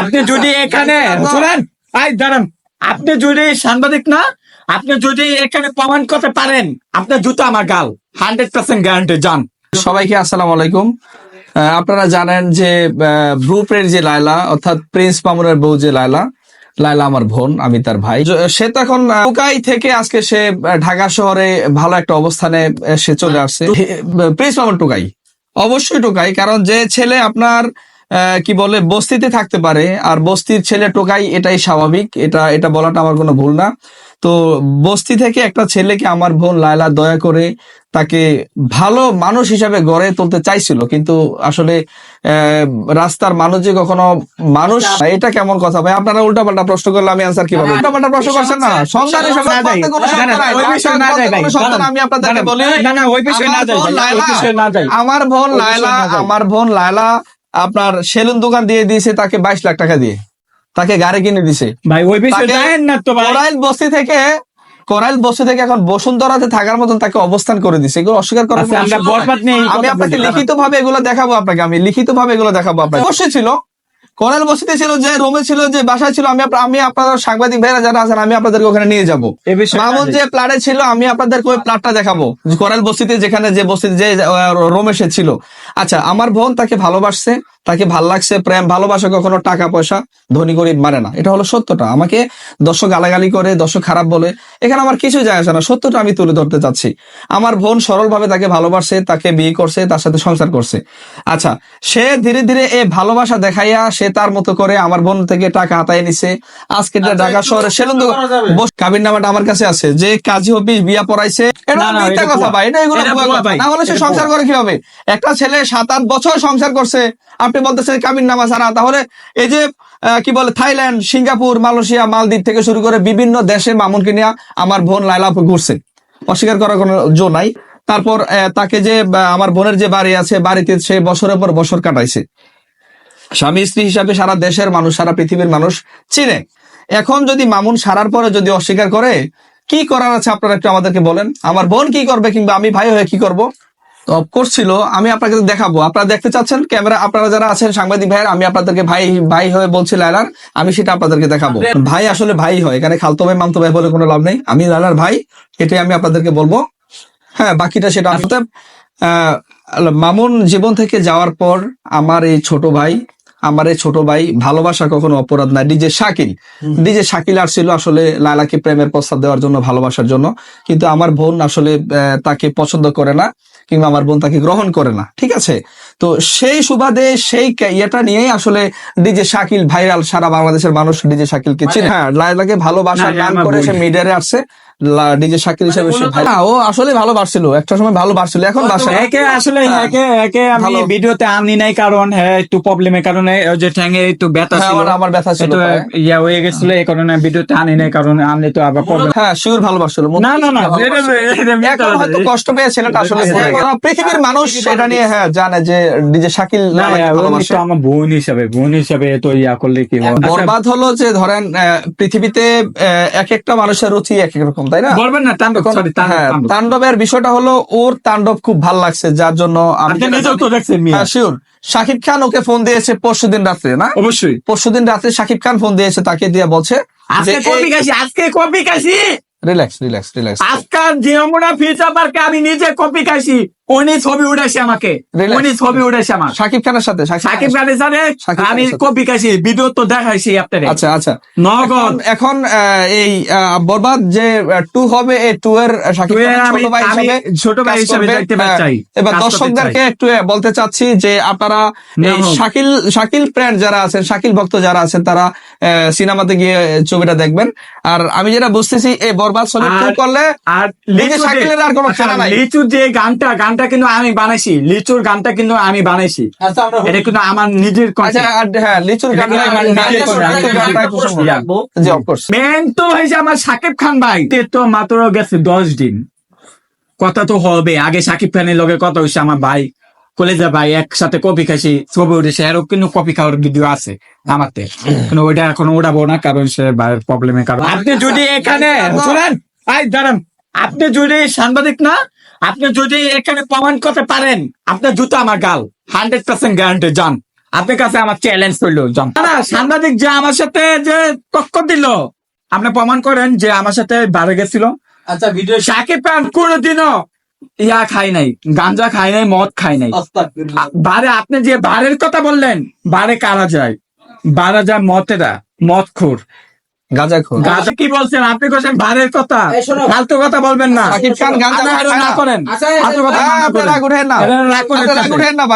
আপনি যদি এখানে শুনেন, দাঁড়ান, আপনি যদি সাংবাদিক না, আপনি যদি এখানে প্রমাণ করতে পারেন আপনার জুতো আমার গাল, 100% গ্যারান্টি। যান। সবাইকে আসসালামু আলাইকুম। আপনারা জানেন যে ব্রুপের যে লায়লা, অর্থাৎ প্রিন্স মামুনের বউ যে লায়লা, লায়লা আমার বোন, আমি তার ভাই। সে তো এখন টোকাই থেকে আজকে সে ঢাকা শহরে ভালো একটা অবস্থানে সে চলে আসছে। প্রিন্স মামুন টোকাই, অবশ্যই টোকাই, কারণ যে ছেলে আপনার কি বলে বস্তিতে থাকতে পারে আর বস্তির ছেলে টোকাই, এটাই স্বাভাবিক। এটা বলাটা আমার কোনো ভুল না। তো বস্তি থেকে একটা ছেলেকে আমার বোন লায়লা দয়া করে তাকে ভালো মানুষ হিসাবে গড়ে তুলতে চাইছিল, কিন্তু আসলে রাস্তার মানুষ যে কখনো মানুষ, এটা কেমন কথা ভাই? আপনারা উল্টাপাল্টা প্রশ্ন করলে আমি আনসার কিভাবে? উল্টাপাল্টা প্রশ্ন করছেন না, সন্তান হিসেবে আমি আপনাদেরকে বলি, আমার বোন লায়লা আপনার সেলুন দোকান দিয়ে দিয়েছে তাকে 22 লাখ টাকা দিয়ে, তাকে গাড়ি কিনে দিছে ভাই। ওই বিষয়ে জানেন না তো ভাই। করাইল বস্তি থেকে এখন বসুন্ধরাতে থাকার মতন তাকে অবস্থান করে দিছে। এগুলো অস্বীকার করার আমরা বরবাদ নেই, আমি আপনাকে লিখিত ভাবে এগুলো দেখাবো আপনাকে, অবশ্যই ছিল। করাইল বস্তিতে ছিল, যে রুমে ছিল, যে বাসায় ছিল, আমি আপনাদের সাংবাদিক ভাইরা যারা আছেন আমি আপনাদেরকে ওখানে নিয়ে যাবো। মামুন যে প্লাটে ছিল আমি আপনাদেরকে ওই প্লাটটা দেখাবো, করাইল বস্তিতে যেখানে যে বস্তিতে যে রুমে সে ছিল। আচ্ছা, আমার বোন তাকে ভালোবাসছে, তাকে ভাল লাগছে। প্রেম ভালোবাসা কখনো টাকা পয়সা ধনী গরিব মারে না, এটা হলো সত্যটা। আমাকে দর্শক গালাগালি করে, দর্শক খারাপ বলে, এখানে আমার কিছু যায় আসে না, সত্যটা আমি তুলে ধরতে চাচ্ছি। আমার বোন সরল ভাবে তাকে ভালোবাসে, তাকে বিয়ে করছে, তার সাথে সংসার করছে। আচ্ছা, সে ধীরে ধীরে এই ভালোবাসা দেখাইয়া সে তার মতো করে আমার বোন থেকে টাকা হাতায় নিছে। আজকে ঢাকা শহরে সেলুন কাবির নামাটা আমার কাছে আছে, যে কাজী অফিস বিয়া পড়াইছে। এটা মিথ্যা কথা ভাই, এটা এগুলো না হলে সে সংসার করে কিভাবে? একটা ছেলে 7-8 বছর সংসার করছে, আপনি বলতেছেন কাবির নামা ছাড়া? তাহলে এই যে কি বলে থাইল্যান্ড, সিঙ্গাপুর, মালয়েশিয়া, মালদ্বীপ থেকে শুরু করে বিভিন্ন দেশে মামুনকে নিয়ে আমার বোন লায়লা ঘুরছে, অস্বীকার করার কোনো জো নাই। তারপর তাকে যে আমার বোনের যে বাড়ি আছে, বাড়িতে সে বছরের পর বছর কাটাইছে। স্বামী স্ত্রী হিসাবে সারা দেশের মানুষ, সারা পৃথিবীর মানুষ চিনে। এখন যদি মামুন সারার পরে যদি অস্বীকার করে, কি করার আছে আপনারা একটু আমাদেরকে বলেন। আমার বোন কি করবে, কিংবা আমি ভাই হয়ে কি করব? অফকোর্স ছিল, আমি আপনাকে দেখাবো। আপনারা দেখতে চাচ্ছেন ক্যামেরা, আপনারা যারা আছেন সাংবাদিক ভাইয়ের, আমি আপনাদেরকে ভাই হয়ে বলছি লায়লার, আমি সেটা আপনাদেরকে দেখাবো। ভাই আসলে ভাই হয়, এখানে খালতো ভাই মামতো ভাই বলে কোনো লাভ নেই। আমি লায়লার ভাই, এটাই আমি আপনাদেরকে বলবো। হ্যাঁ, বাকিটা সেটা আসলে মামুন জীবন থেকে যাওয়ার পর আমার এই ছোট ভাই ভালোবাসা কখনো অপরাধ না। ডিজে শাকিল আসছিল আসলে লায়লাকে প্রেমের প্রস্তাব দেওয়ার জন্য, ভালোবাসার জন্য, কিন্তু আমার বোন আসলে তাকে পছন্দ করে না, কিংবা আমার বোন তাকে গ্রহণ করে না। ঠিক আছে, তো সেই সুবাদে সেই ইয়েটা নিয়েই আসলে ডিজে শাকিল ভাইরাল, সারা বাংলাদেশের মানুষ ডিজে শাকিলকে চিনে। হ্যাঁ, লায়লাকে ভালোবাসার গান করে সে মিডিয়ারে আসছে ডিজে শাকিল হিসেবে। ও আসলে ভালোবাসছিল, একটা সময় ভালোবাসছিল, এখন বাসা আসলে আমি ভিডিওতে আনি নাই, কারণ একটু প্রবলেমের কারণে যে ঠ্যাঙে একটু ব্যথা ছিল, আমার ব্যথা ছিল, ইয়া হয়ে গেছিল, এই কারণে ভিডিওতে আনি নাই, কারণ আনলে তো আবার প্রবলেম। হ্যাঁ, শিওর ভালোবাসছিল। না হয়তো কষ্ট পেয়ে ছেলেটা আসলে পৃথিবীর মানুষ এটা নিয়ে জানে যে ডিজে শাকিল আমার বোন হিসাবে তো ইয়া করলে কি বরবাদ হলো। যে ধরেন পৃথিবীতে এক একটা মানুষের রুচি এক এক রকম, তাই না? বলবেন না তাণ্ডবের বিষয়টা হলো, ওর তাণ্ডব খুব ভালো লাগছে, যার জন্য শিওর শাকিব খান ওকে ফোন দিয়েছে পরশুদিন রাত্রে, না? অবশ্যই পরশুদিন রাত্রে শাকিব খান ফোন দিয়েছে তাকে, দিয়ে বলছে আজকে কপি খাইছি, রিল্যাক্স। আজকাল যমুনা ফিউচার পার্কে আমি নিজে কপি খাইছি, উনি ছবি উঠেছে আমাকে, আমার শাকিব খানের সাথে, আমি কপি খাইছি, ভিডিও তো দেখাইছি আপনাদের। আচ্ছা নগদ। এখন এই বরবাদ যে 2 হবে, এই 2 এর শাকিব খানের ছোট ভাই হিসেবে দেখতে চাই। এবার দর্শকদেরকে একটু বলতে চাচ্ছি যে আপনারা এই শাকিল ফ্রেন্ড যারা আছেন, শাকিল ভক্ত যারা আছেন, তারা সিনেমাতে গিয়ে ছবিটা দেখবেন। আর আমি যেটা বুঝতেছি, এই বরবাদ ছবি করলে আর শাকিলের আর কোনো খেলা নাই। লিচুর যে গানটা কিন্তু আমি বানাইছি, লিচুর গানটা কিন্তু আমি বানাইছি, এটা কিন্তু আমার নিজের। হ্যাঁ, লিচুর গান মেন তো হয়েছে আমার শাকিব খান ভাই, তো মাত্র গেছে 10 দিন, কথা তো হবে। আগে শাকিব খানের লগে কথা হয়েছে, আমার ভাই কলেজা ভাই একসাথে কপি খাইছি, ছবি উঠেছে, এরও কিন্তু কপি খাওয়ার ভিডিও আছে আমাতে, কিন্তু ওইটা এখন উঠাবো না, কারণ সে ভাইয়ের প্রবলেমের কারণ। আপনি যদি এখানে শুনেন, দাঁড়ান, আপনি যদি সাংবাদিক না, আপনি যদি এখানে প্রমাণ করতে পারেন আপনার জুতো আমার গাল, 100% গ্যারান্টি। যান। আপনার কাছে আমার চ্যালেঞ্জ করলো না সাংবাদিক যে আমার সাথে যে টক্কর দিল আপনি প্রমাণ করেন যে আমার সাথে বারে গেছিল। আচ্ছা ভিডিও সাকিব খান কোনোদিনও ইয়া খাই নাই, গাঞ্জা খাই নাই, মদ খাই নাই। বারে আপনি যে বারের কথা বললেন, বারে কারা যায়? বারা যায় মতেরা, মদ খোর, গাঁজা খোর। গাঁজা কি বলছেন আপনি? কোথায় বারের কথা? এই শোনো। ফালতু কথা বলবেন না। সাকিব খান গাঁজা আপনারা খায় না না। করেন, আচ্ছা, ফালতু কথা না আপনি করেন। রাগ উঠেন না, এটা রাগ করেন আপনি রাগ না। উঠেন না ভাই।